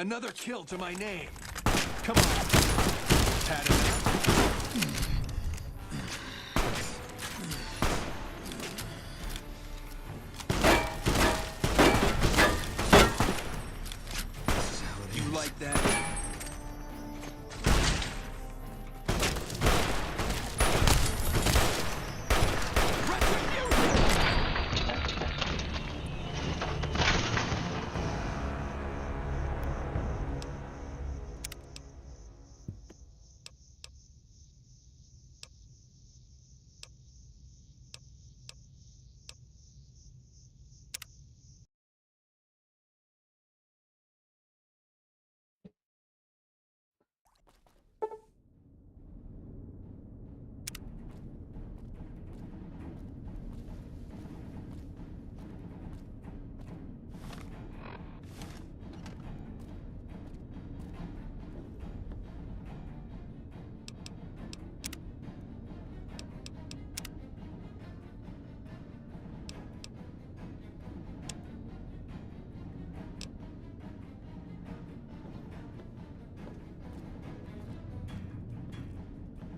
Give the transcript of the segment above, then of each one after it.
Another kill to my name. Come on. Had enough. You like that?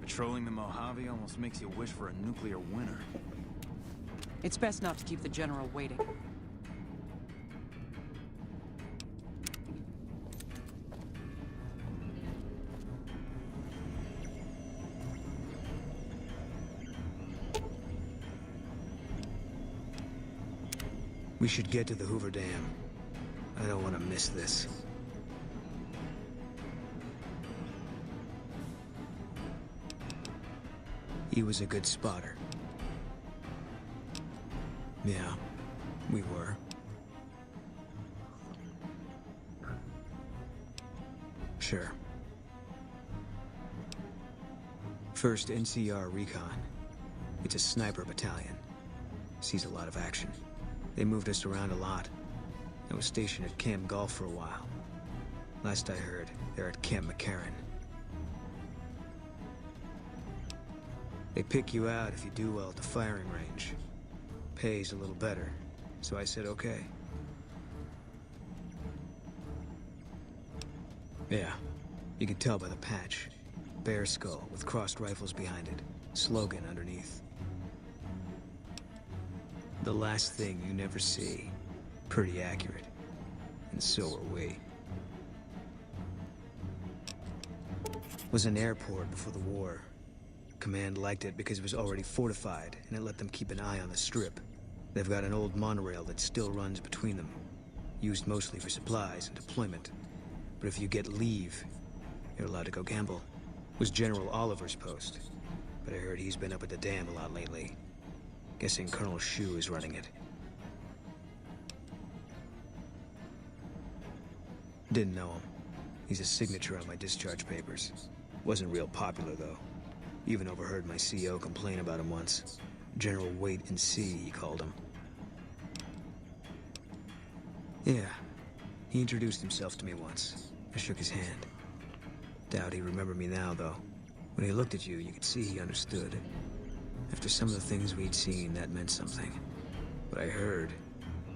Patrolling the Mojave almost makes you wish for a nuclear winter. It's best not to keep the General waiting. We should get to the Hoover Dam. I don't want to miss this. He was a good spotter. Yeah, we were. Sure. First NCR Recon. It's a sniper battalion. Sees a lot of action. They moved us around a lot. I was stationed at Camp Gulf for a while. Last I heard, they're at Camp McCarran. They pick you out if you do well at the firing range. Pays a little better, so I said okay. Yeah, you can tell by the patch. Bear skull with crossed rifles behind it. Slogan underneath. The last thing you never see. Pretty accurate. And so are we. Was an airport before the war. Command liked it because it was already fortified, and it let them keep an eye on the Strip. They've got an old monorail that still runs between them. Used mostly for supplies and deployment. But if you get leave, you're allowed to go gamble. Was General Oliver's post. But I heard he's been up at the dam a lot lately. Guessing Colonel Shu is running it. Didn't know him. He's a signature on my discharge papers. Wasn't real popular, though. Even overheard my CO complain about him once. General Wait and See, he called him. Yeah. He introduced himself to me once. I shook his hand. Doubt he remembered me now, though. When he looked at you, you could see he understood. After some of the things we'd seen, that meant something. But I heard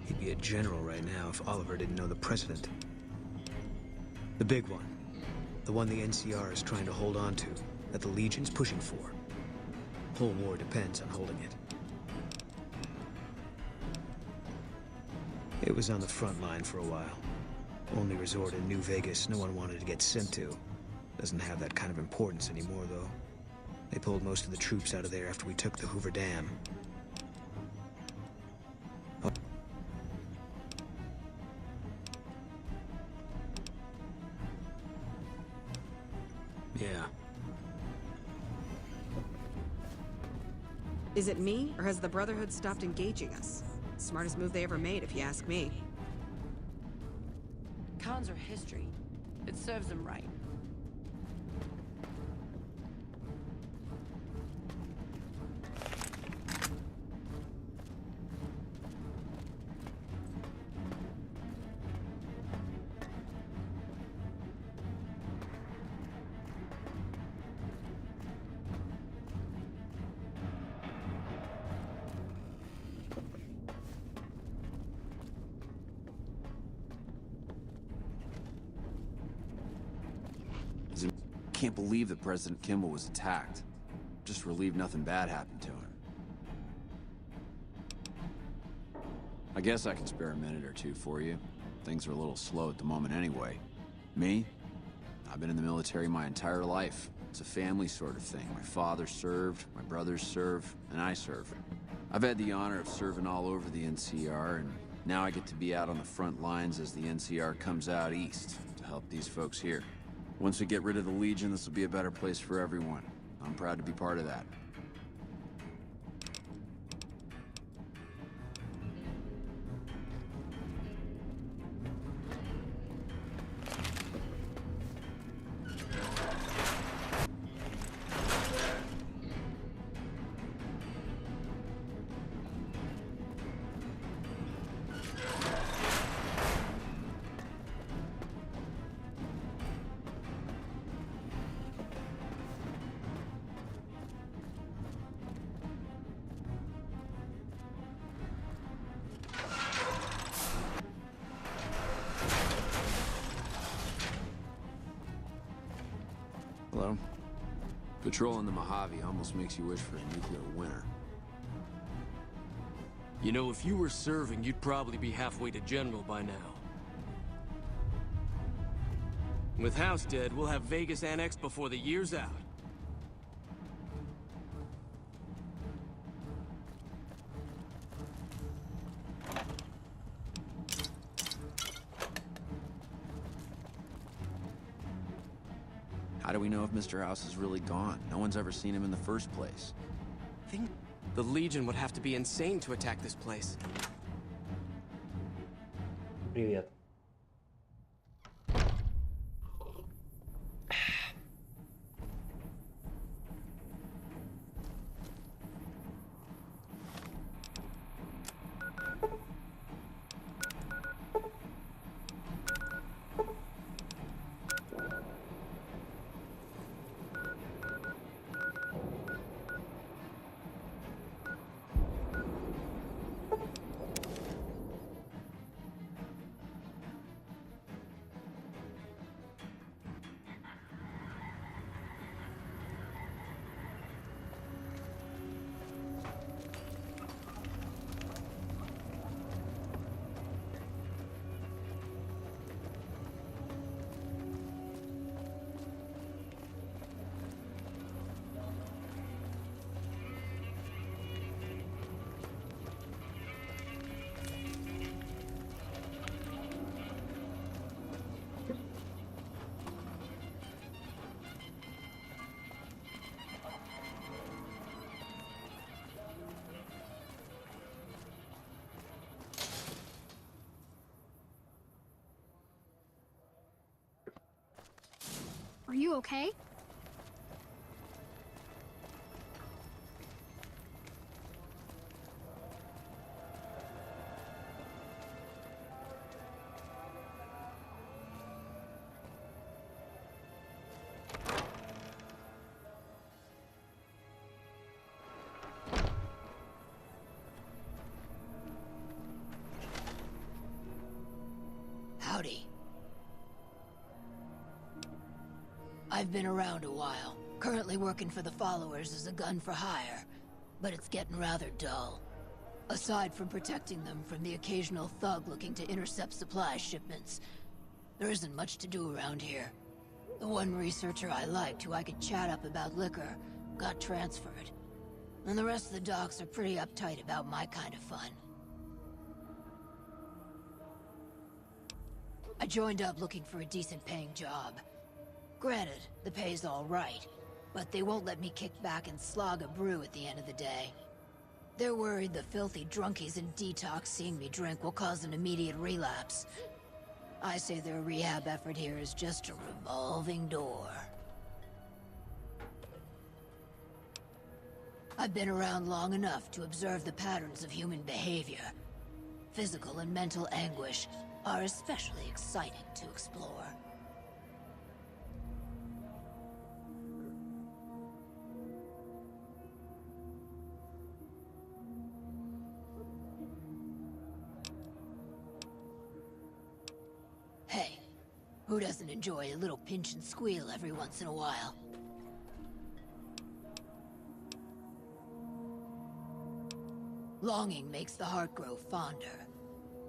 he'd be a general right now if Oliver didn't know the president. The big one. The one the NCR is trying to hold on to. That the Legion's pushing for. Whole war depends on holding it. It was on the front line for a while. Only resort in New Vegas no one wanted to get sent to. Doesn't have that kind of importance anymore, though. They pulled most of the troops out of there after we took the Hoover Dam. Oh. Yeah. Is it me, or has the Brotherhood stopped engaging us? Smartest move they ever made, if you ask me. Cons are history. It serves them right. Can't believe that President Kimball was attacked. Just relieved nothing bad happened to him. I guess I can spare a minute or two for you. Things are a little slow at the moment anyway. Me? I've been in the military my entire life. It's a family sort of thing. My father served, my brothers serve, and I serve. I've had the honor of serving all over the NCR, and now I get to be out on the front lines as the NCR comes out east to help these folks here. Once we get rid of the Legion, this will be a better place for everyone. I'm proud to be part of that. Hello? Patrolling the Mojave almost makes you wish for a nuclear winter. You know, if you were serving, you'd probably be halfway to General by now. With House dead, we'll have Vegas annexed before the year's out. How do we know if Mr. House is really gone? No one's ever seen him in the first place. Think the Legion would have to be insane to attack this place. Привет. Are you okay? Howdy. I've been around a while, currently working for the Followers as a gun for hire, but it's getting rather dull. Aside from protecting them from the occasional thug looking to intercept supply shipments, there isn't much to do around here. The one researcher I liked who I could chat up about liquor got transferred, and the rest of the docs are pretty uptight about my kind of fun. I joined up looking for a decent paying job. Granted, the pay's all right, but they won't let me kick back and slog a brew at the end of the day. They're worried the filthy drunkies in detox seeing me drink will cause an immediate relapse. I say their rehab effort here is just a revolving door. I've been around long enough to observe the patterns of human behavior. Physical and mental anguish are especially exciting to explore. Hey, who Who doesn't enjoy a little pinch and squeal every once in a while? Longing makes the heart grow fonder.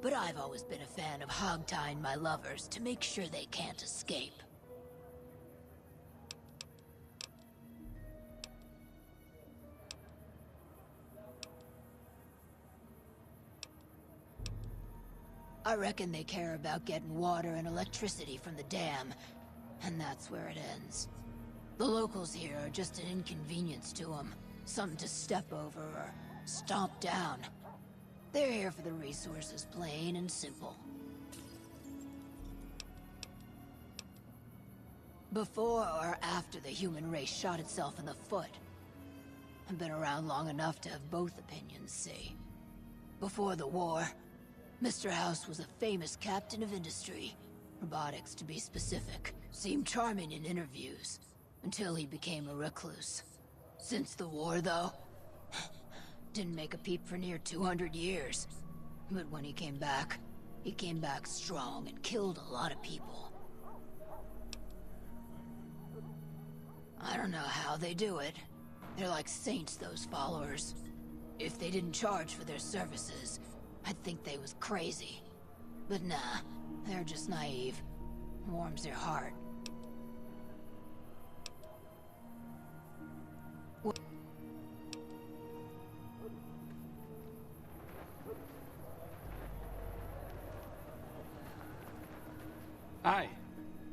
But I've always been a fan of hog-tying my lovers to make sure they can't escape. I reckon they care about getting water and electricity from the dam, and that's where it ends. The locals here are just an inconvenience to them, something to step over or stomp down. They're here for the resources, plain and simple. Before or after the human race shot itself in the foot? I've been around long enough to have both opinions, see. Before the war, Mr. House was a famous captain of industry. Robotics, to be specific. Seemed charming in interviews, until he became a recluse. Since the war, though, didn't make a peep for near 200 years. But when he came back strong and killed a lot of people. I don't know how they do it. They're like saints, those followers. If they didn't charge for their services, I'd think they was crazy. But nah, they're just naive. Warms their heart. Hi.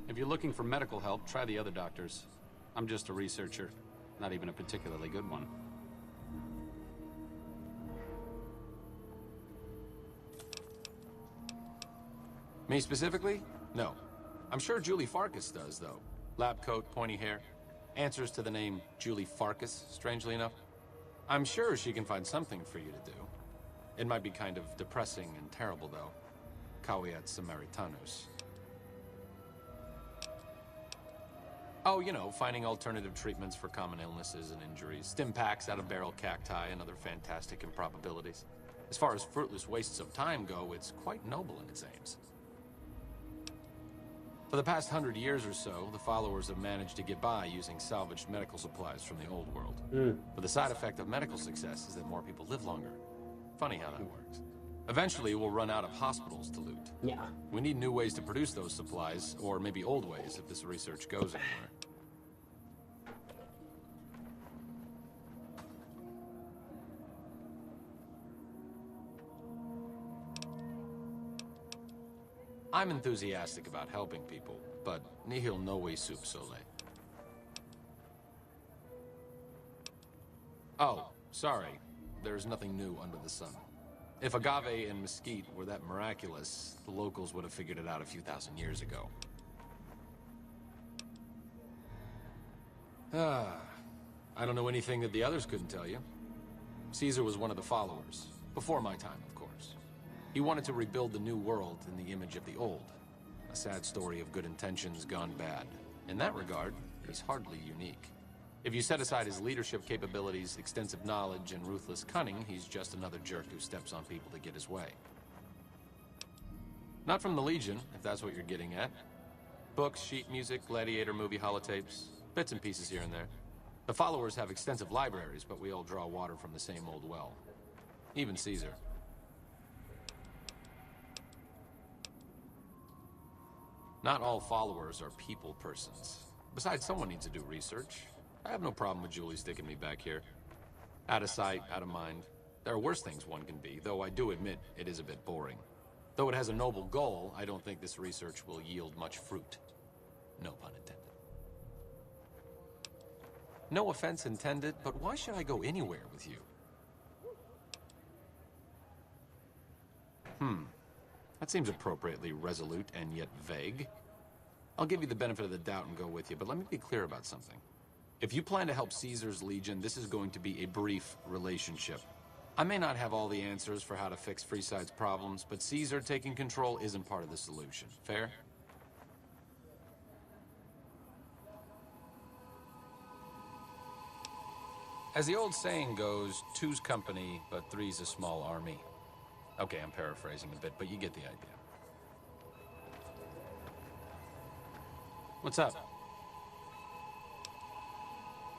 If you're looking for medical help, try the other doctors. I'm just a researcher, not even a particularly good one. Me specifically? No. I'm sure Julie Farkas does, though. Lab coat, pointy hair. Answers to the name Julie Farkas, strangely enough. I'm sure she can find something for you to do. It might be kind of depressing and terrible, though. Caveat Samaritanus. Oh, you know, finding alternative treatments for common illnesses and injuries. Stim packs out of barrel cacti and other fantastic improbabilities. As far as fruitless wastes of time go, it's quite noble in its aims. For the past 100 years or so, the followers have managed to get by using salvaged medical supplies from the old world. But the side effect of medical success is that more people live longer. Funny how that works. Eventually, we'll run out of hospitals to loot. Yeah. We need new ways to produce those supplies, or maybe old ways if this research goes anywhere. I'm enthusiastic about helping people, but nihil novi sub sole. Oh, sorry. There's nothing new under the sun. If agave and mesquite were that miraculous, the locals would have figured it out a few thousand years ago. I don't know anything that the others couldn't tell you. Caesar was one of the followers, before my time, of course. He wanted to rebuild the new world in the image of the old. A sad story of good intentions gone bad. In that regard, he's hardly unique. If you set aside his leadership capabilities, extensive knowledge, and ruthless cunning, he's just another jerk who steps on people to get his way. Not from the Legion, if that's what you're getting at. Books, sheet music, gladiator movie holotapes, bits and pieces here and there. The followers have extensive libraries, but we all draw water from the same old well. Even Caesar. Not all followers are people persons. Besides, someone needs to do research. I have no problem with Julie sticking me back here. Out of sight, out of mind. There are worse things one can be, though I do admit it is a bit boring. Though it has a noble goal, I don't think this research will yield much fruit. No pun intended. No offense intended, but why should I go anywhere with you? That seems appropriately resolute and yet vague. I'll give you the benefit of the doubt and go with you, but let me be clear about something. If you plan to help Caesar's Legion, this is going to be a brief relationship. I may not have all the answers for how to fix Freeside's problems, but Caesar taking control isn't part of the solution. Fair? As the old saying goes, two's company, but three's a small army. Okay, I'm paraphrasing a bit, but you get the idea. What's up?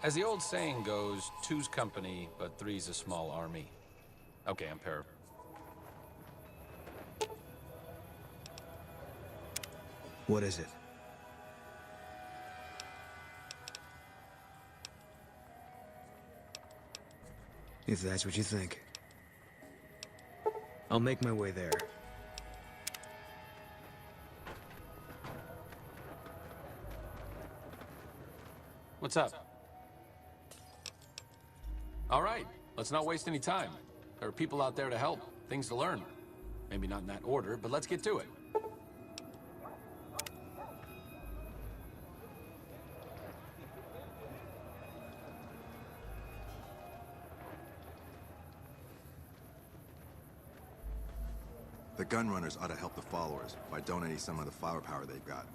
As the old saying goes, two's company, but three's a small army. Okay, Ampere. What is it? If that's what you think. I'll make my way there. What's up? All right, let's not waste any time. There are people out there to help, things to learn. Maybe not in that order, but let's get to it. The Gunrunners ought to help the followers by donating some of the firepower they've got.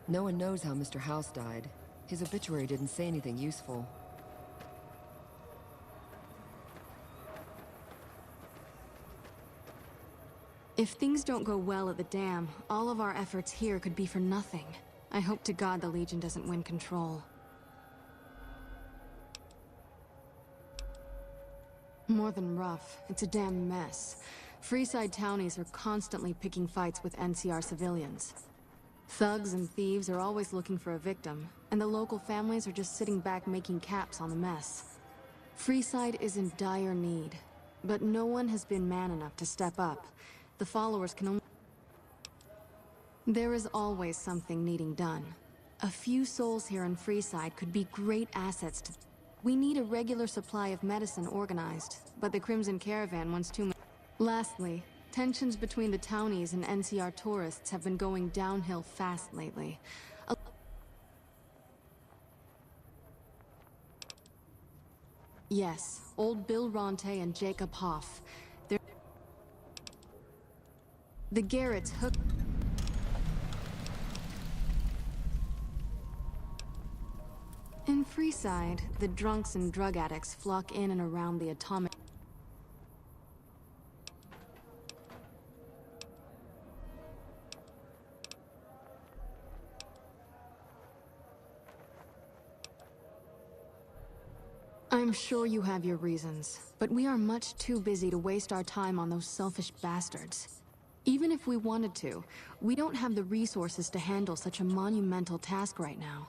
No one knows how Mr. House died. His obituary didn't say anything useful. If things don't go well at the dam, all of our efforts here could be for nothing. I hope to God the Legion doesn't win control. More than rough, it's a damn mess. Freeside townies are constantly picking fights with NCR civilians. Thugs and thieves are always looking for a victim, and the local families are just sitting back making caps on the mess. Freeside is in dire need, but no one has been man enough to step up. The followers can only... There is always something needing done. A few souls here in Freeside could be great assets to... We need a regular supply of medicine organized, but the Crimson Caravan wants too much. Lastly, tensions between the townies and NCR tourists have been going downhill fast lately. Yes, old Bill Ronte and Jacob Hoff. The Garretts hook... In Freeside, the drunks and drug addicts flock in and around the atomic... I'm sure you have your reasons, but we are much too busy to waste our time on those selfish bastards. Even if we wanted to, we don't have the resources to handle such a monumental task right now.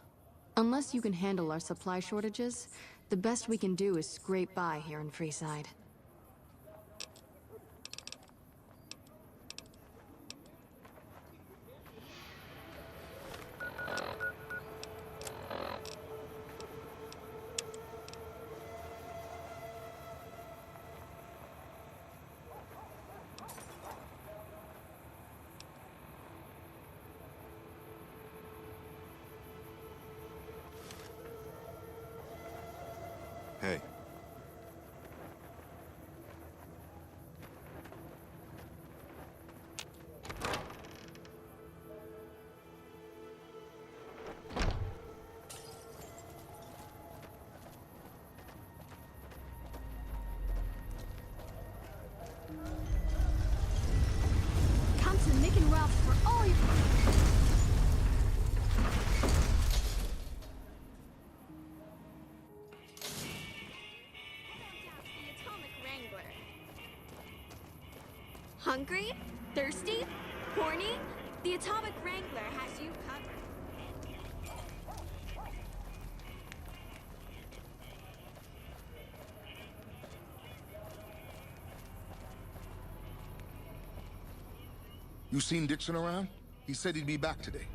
Unless you can handle our supply shortages, the best we can do is scrape by here in Freeside. Hey. Captain, making routes for all your... Hungry? Thirsty? Horny? The Atomic Wrangler has you covered. You seen Dixon around? He said he'd be back today.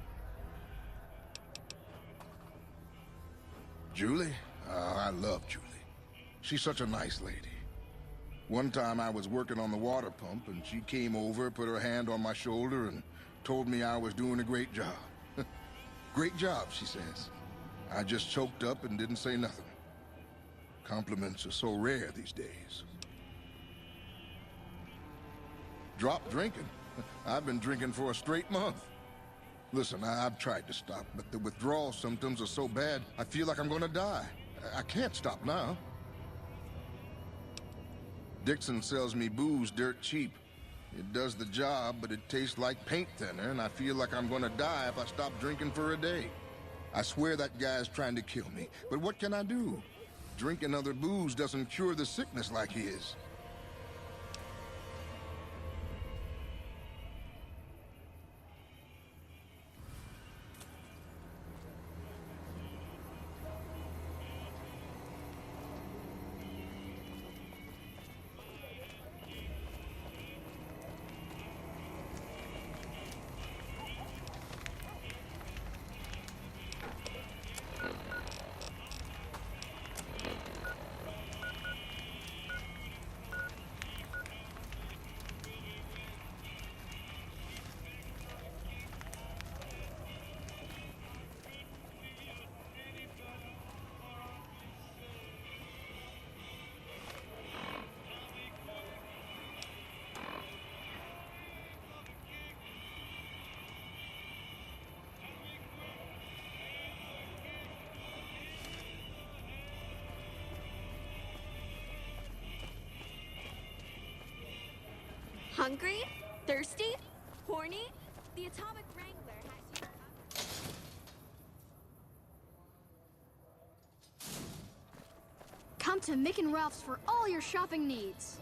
Julie? Oh, I love Julie. She's such a nice lady. One time I was working on the water pump, and she came over, put her hand on my shoulder, and told me I was doing a great job. Great job, she says. I just choked up and didn't say nothing. Compliments are so rare these days. Drop drinking. I've been drinking for a straight month. Listen, I've tried to stop, but the withdrawal symptoms are so bad, I feel like I'm gonna die. I can't stop now. Dixon sells me booze dirt cheap. It does the job, but it tastes like paint thinner, and I feel like I'm gonna die if I stop drinking for a day. I swear that guy's trying to kill me, but what can I do? Drinking other booze doesn't cure the sickness like his. Hungry? Thirsty? Horny? The Atomic Wrangler has you covered. Come to Mick and Ralph's for all your shopping needs.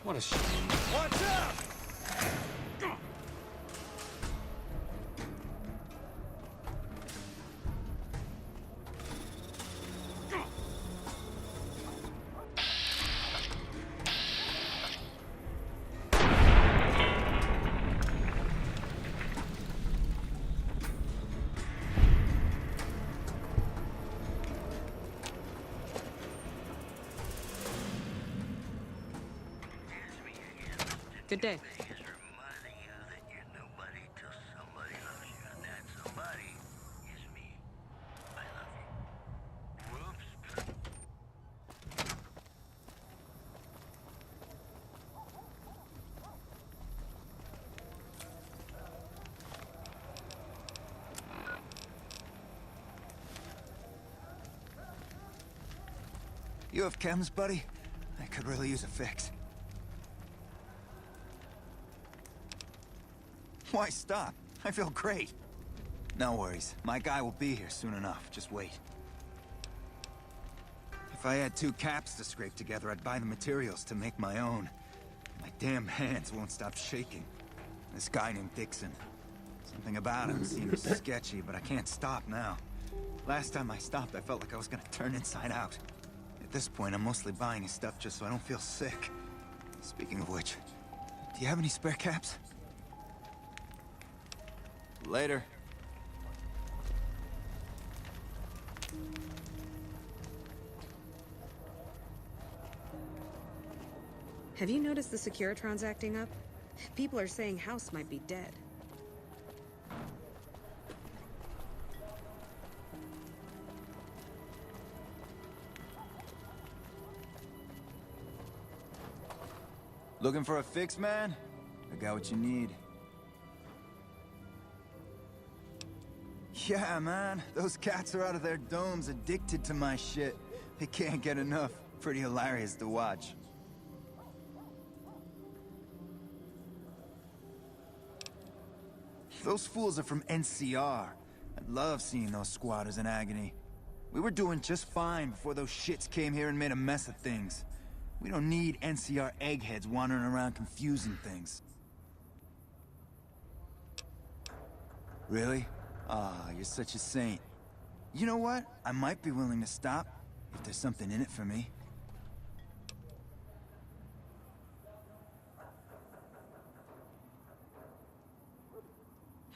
What a shame. Watch out! Good day. You have chems, buddy? I could really use a fix. Why stop? I feel great. No worries. My guy will be here soon enough. Just wait. If I had 2 caps to scrape together, I'd buy the materials to make my own. My damn hands won't stop shaking. This guy named Dixon. Something about him seems sketchy, but I can't stop now. Last time I stopped, I felt like I was gonna turn inside out. At this point, I'm mostly buying his stuff just so I don't feel sick. Speaking of which, do you have any spare caps? Later. Have you noticed the Securitrons acting up? People are saying House might be dead. Looking for a fix, man? I got what you need. Yeah, man. Those cats are out of their domes addicted to my shit. They can't get enough. Pretty hilarious to watch. Those fools are from NCR. I love seeing those squatters in agony. We were doing just fine before those shits came here and made a mess of things. We don't need NCR eggheads wandering around confusing things. Really? Ah, you're such a saint. You know what? I might be willing to stop, if there's something in it for me.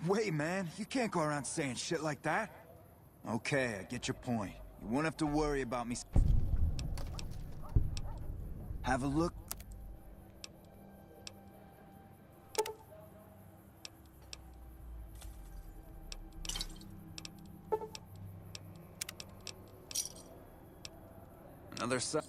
Wait, man, you can't go around saying shit like that. Okay, I get your point. You won't have to worry about me. Have a look. Another side.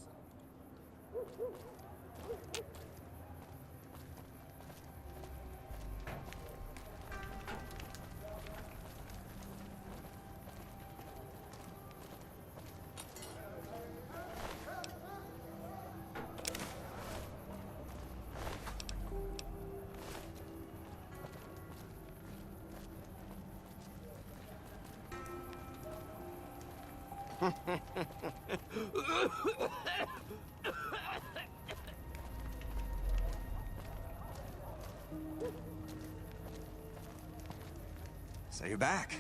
So you're back.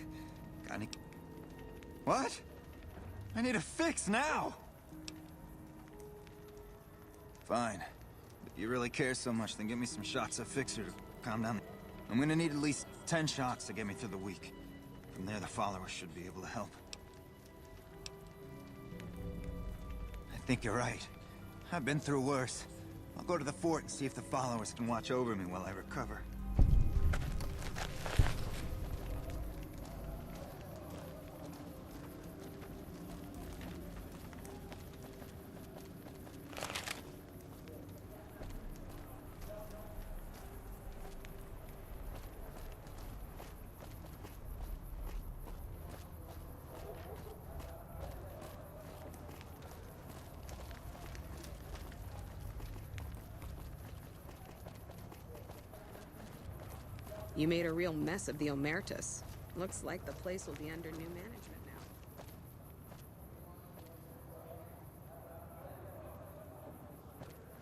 Got any... What? I need a fix now! Fine. If you really care so much, then give me some shots of Fixer to calm down. I'm gonna need at least 10 shots to get me through the week. From there, the followers should be able to help. I think you're right. I've been through worse. I'll go to the fort and see if the followers can watch over me while I recover. You made a real mess of the Omertas. Looks like the place will be under new management now.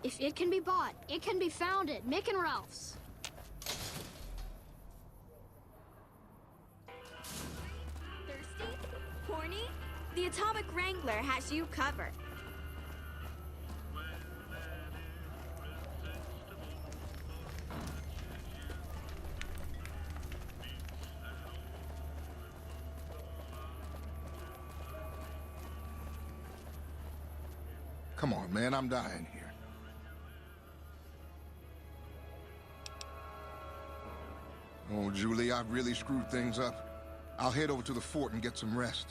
If it can be bought, it can be found at Mick and Ralph's. Thirsty? Horny? The Atomic Wrangler has you covered. Come on, man, I'm dying here. Oh, Julie, I've really screwed things up. I'll head over to the fort and get some rest.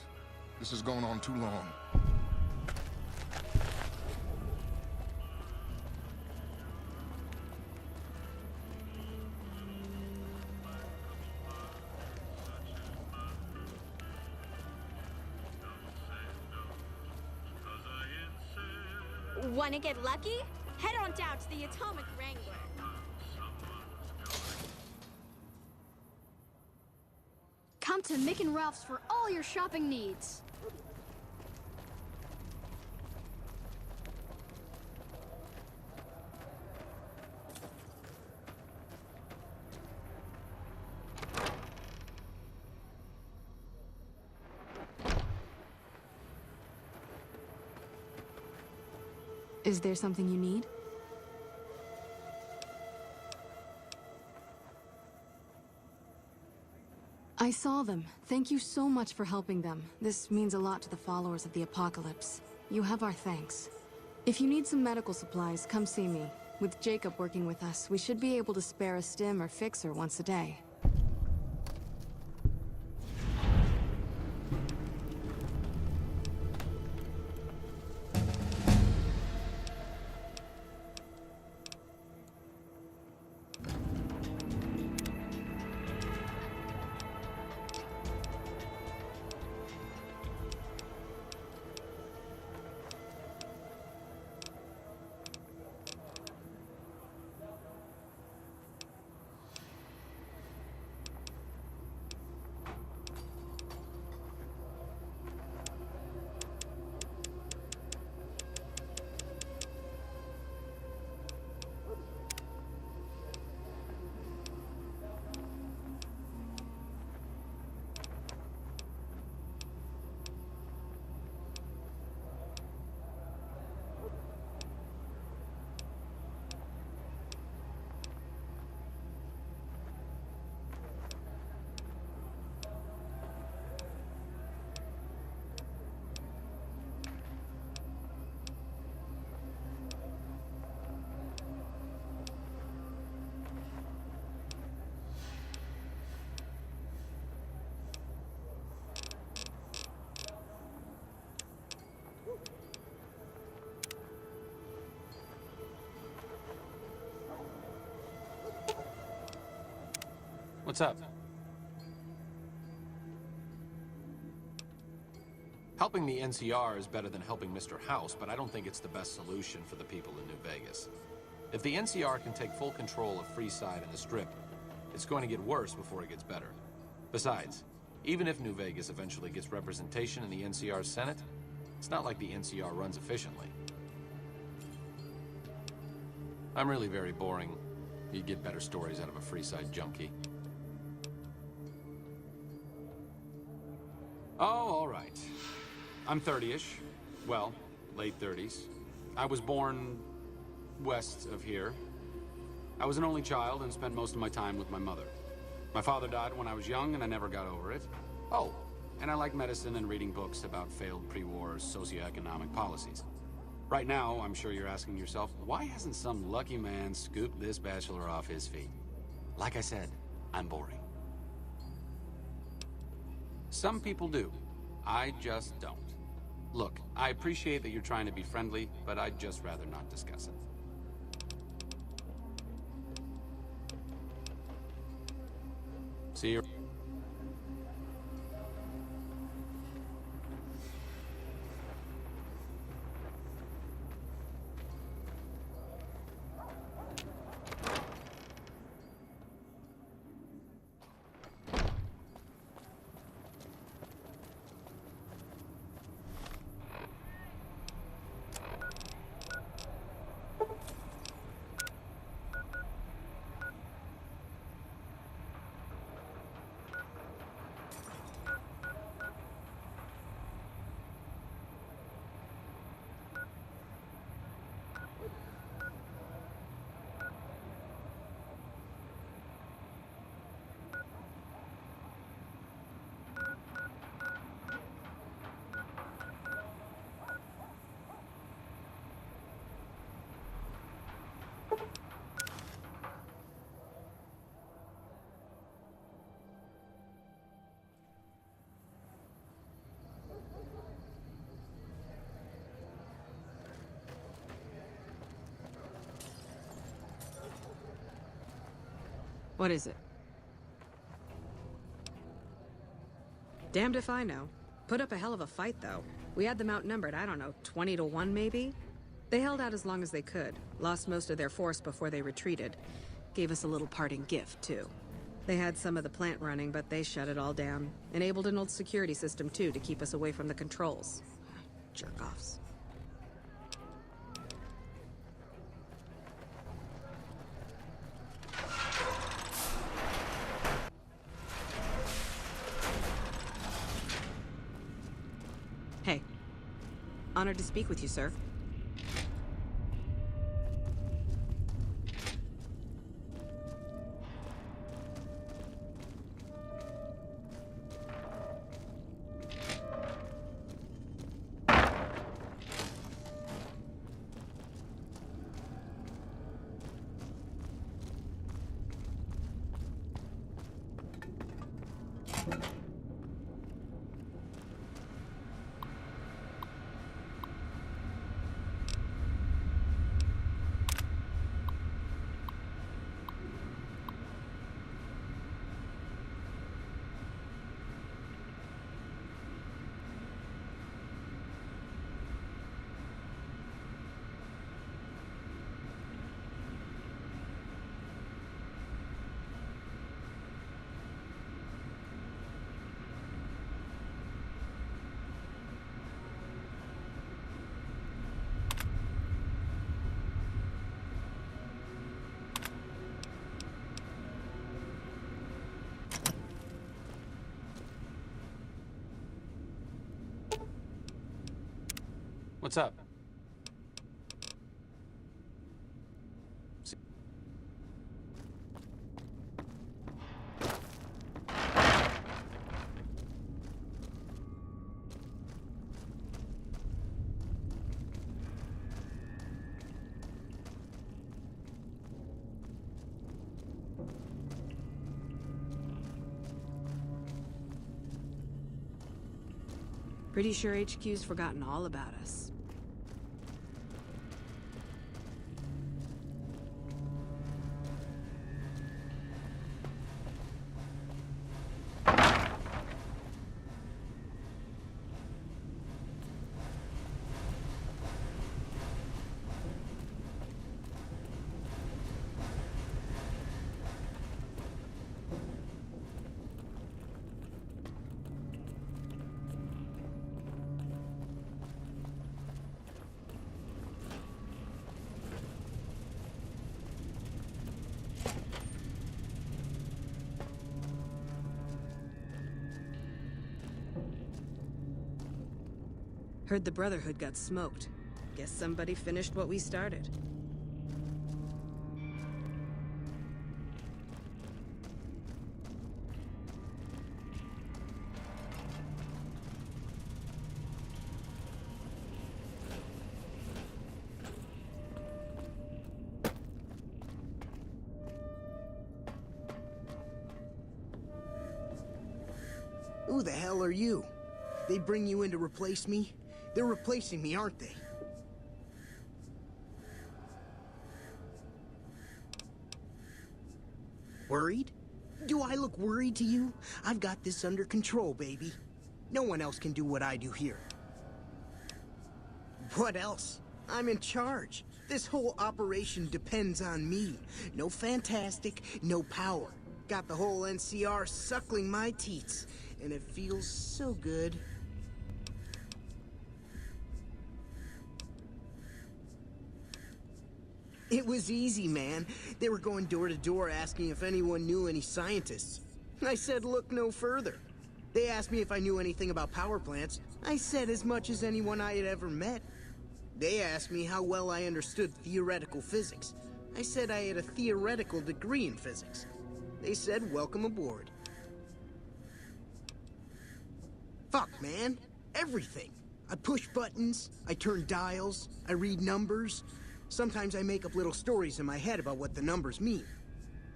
This has gone on too long. Wanna get lucky? Head on down to the Atomic Wrangler. Come to Mick and Ralph's for all your shopping needs. Is there something you need? I saw them. Thank you so much for helping them. This means a lot to the followers of the Apocalypse. You have our thanks. If you need some medical supplies, come see me. With Jacob working with us, we should be able to spare a stim or fixer once a day. What's up? Helping the NCR is better than helping Mr. House, but I don't think it's the best solution for the people in New Vegas. If the NCR can take full control of Freeside and the Strip, it's going to get worse before it gets better. Besides, even if New Vegas eventually gets representation in the NCR's Senate, It's not like the NCR runs efficiently. I'm really very boring. You'd get better stories out of a Freeside junkie. Oh, all right. I'm 30-ish. Well, late 30s. I was born west of here. I was an only child and spent most of my time with my mother. My father died when I was young and I never got over it. Oh, and I like medicine and reading books about failed pre-war socioeconomic policies. Right now, I'm sure you're asking yourself, why hasn't some lucky man scooped this bachelor off his feet? Like I said, I'm boring. Some people do. I just don't. Look, I appreciate that you're trying to be friendly, but I'd just rather not discuss it. See you. What is it? Damned if I know. Put up a hell of a fight, though. We had them outnumbered, I don't know, 20 to 1 maybe? They held out as long as they could, lost most of their force before they retreated. Gave us a little parting gift, too. They had some of the plant running, but they shut it all down. Enabled an old security system, too, to keep us away from the controls. Jerk-offs. Hey. Honored to speak with you, sir. What's up? Pretty sure HQ's forgotten all about us. Heard the Brotherhood got smoked. Guess somebody finished what we started. Who the hell are you? They bring you in to replace me? They're replacing me, aren't they? Worried? Do I look worried to you? I've got this under control, baby. No one else can do what I do here. What else? I'm in charge. This whole operation depends on me. No fantastic, no power. Got the whole NCR suckling my teats, and it feels so good. It was easy, man. They were going door to door asking if anyone knew any scientists. I said look no further. They asked me if I knew anything about power plants. I said as much as anyone I had ever met. They asked me how well I understood theoretical physics. I said I had a theoretical degree in physics. They said welcome aboard. Fuck, man. Everything. I push buttons, I turn dials, I read numbers. Sometimes I make up little stories in my head about what the numbers mean.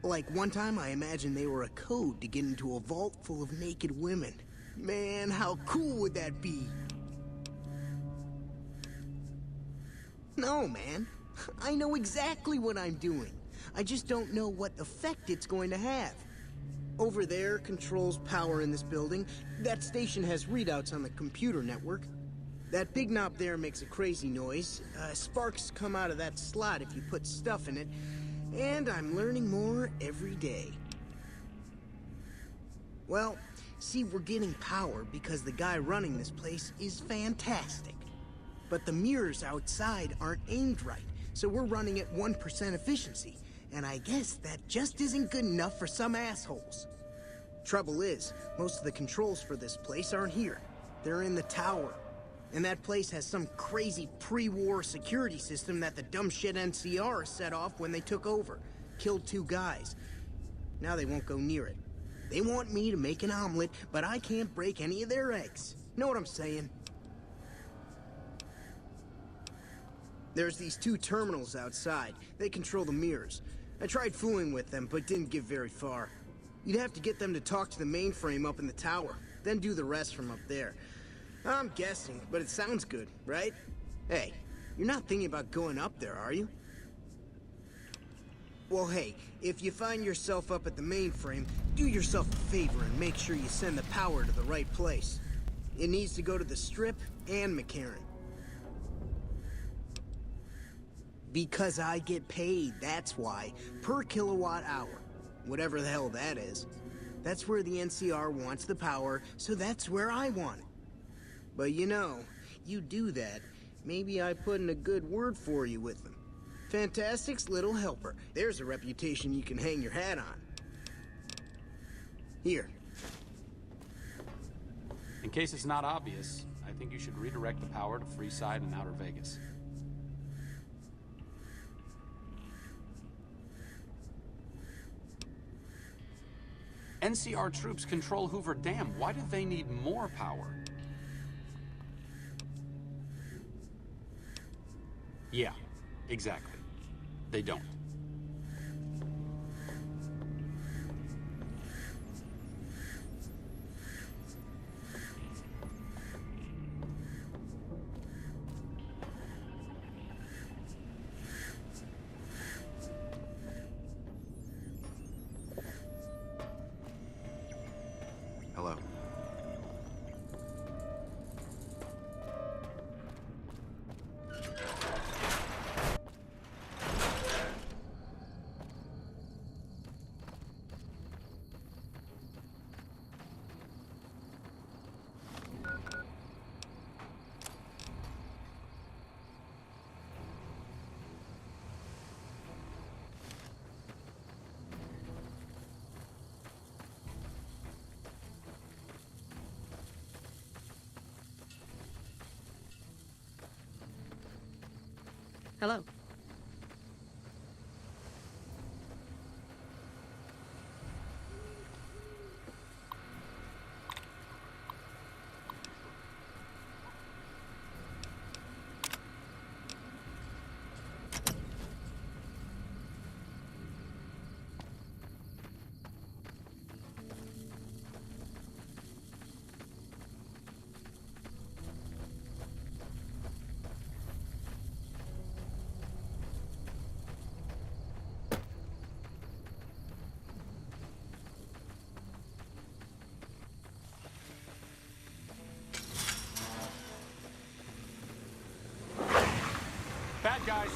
Like one time I imagined they were a code to get into a vault full of naked women. Man, how cool would that be? No, man. I know exactly what I'm doing. I just don't know what effect it's going to have. Over there controls power in this building. That station has readouts on the computer network. That big knob there makes a crazy noise. Sparks come out of that slot if you put stuff in it. And I'm learning more every day. Well, see, we're getting power because the guy running this place is fantastic. But the mirrors outside aren't aimed right, so we're running at 1% efficiency. And I guess that just isn't good enough for some assholes. Trouble is, most of the controls for this place aren't here. They're in the tower. And that place has some crazy pre-war security system that the dumb shit NCR set off when they took over. Killed 2 guys. Now they won't go near it. They want me to make an omelet, but I can't break any of their eggs. Know what I'm saying? There's these 2 terminals outside. They control the mirrors. I tried fooling with them, but didn't get very far. You'd have to get them to talk to the mainframe up in the tower, then do the rest from up there. I'm guessing, but it sounds good, right? Hey, you're not thinking about going up there, are you? Well, hey, if you find yourself up at the mainframe, do yourself a favor and make sure you send the power to the right place. It needs to go to the Strip and McCarran. Because I get paid, that's why. Per kilowatt hour. Whatever the hell that is. That's where the NCR wants the power, so that's where I want it. But you know, you do that, maybe I put in a good word for you with them. Fantastic's little helper. There's a reputation you can hang your hat on. Here. In case it's not obvious, I think you should redirect the power to Freeside and Outer Vegas. NCR troops control Hoover Dam. Why do they need more power? Yeah, exactly. They don't. Hello. Hello. Bad guys.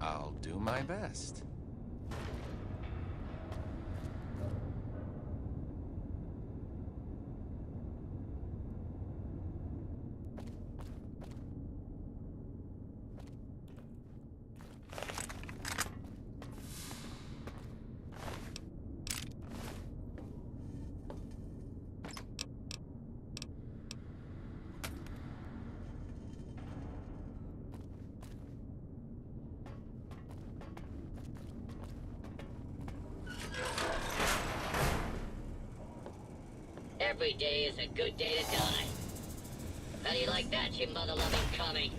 I'll do my best. Every day is a good day to die. How do you like that, you mother-loving commie?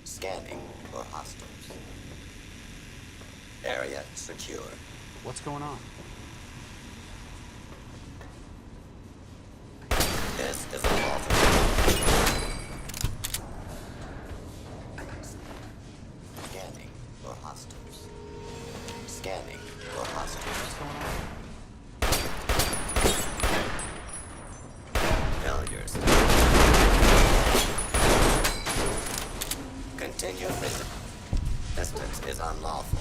Scanning for hostiles. Area secure. What's going on? This is a lawful. Scanning for hostiles. Scanning for hostiles. What's going on? Failures. Continue visit. Distance is unlawful.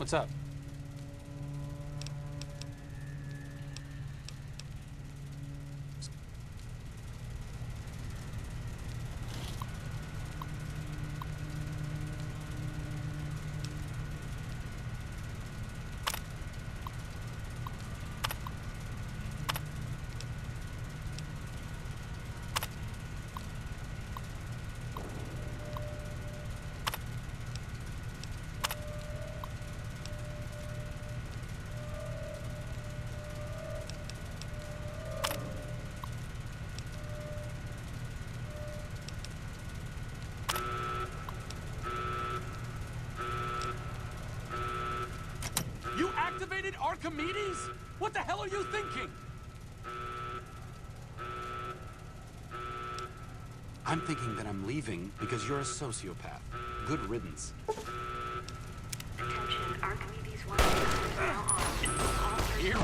What's up? You activated Archimedes? What the hell are you thinking? I'm thinking that I'm leaving because you're a sociopath. Good riddance. Attention, Archimedes 1 is now armed. All Here.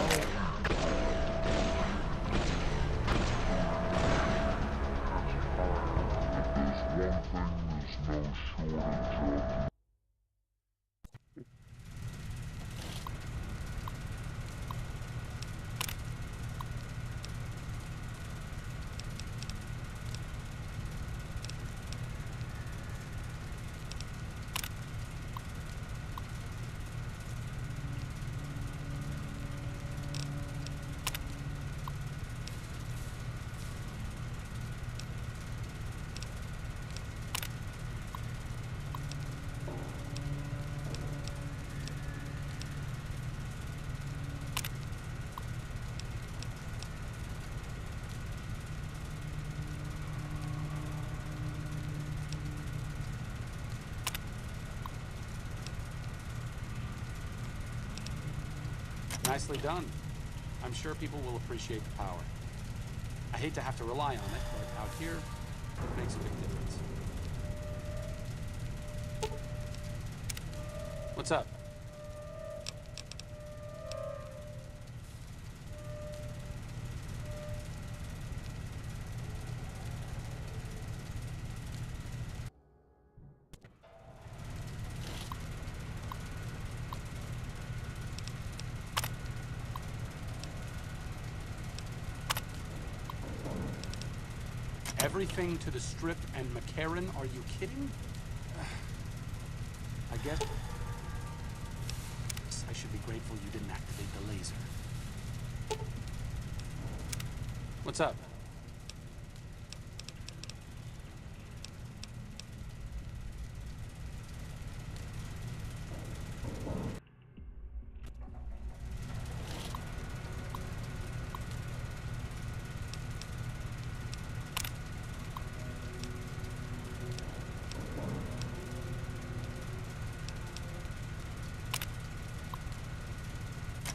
Nicely done. I'm sure people will appreciate the power. I hate to have to rely on it, but out here, it makes a big difference. What's up? Everything to the Strip and McCarran? Are you kidding? I guess I should be grateful you didn't activate the laser. What's up?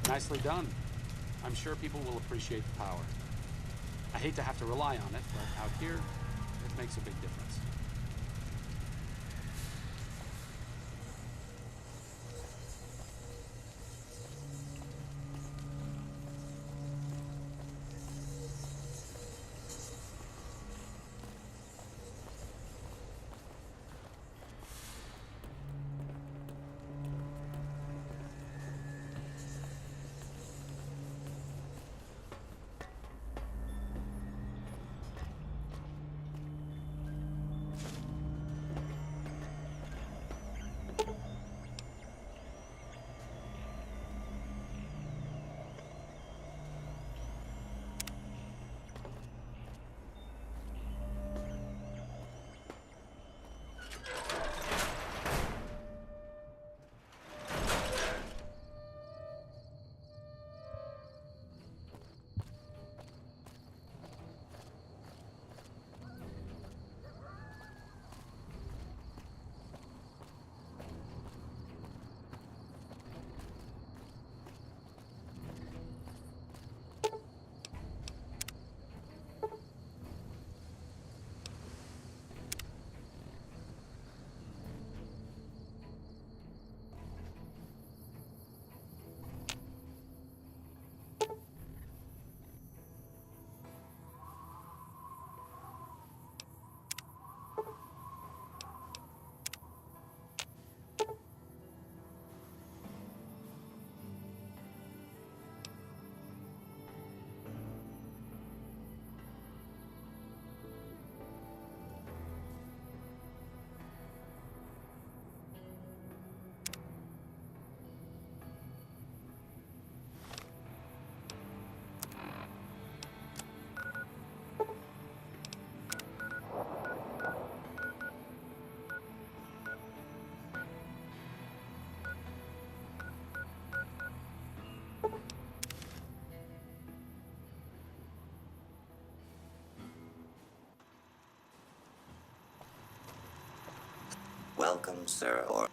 Nicely done. I'm sure people will appreciate the power. I hate to have to rely on it, but out here, it makes a big difference. Welcome, sir, or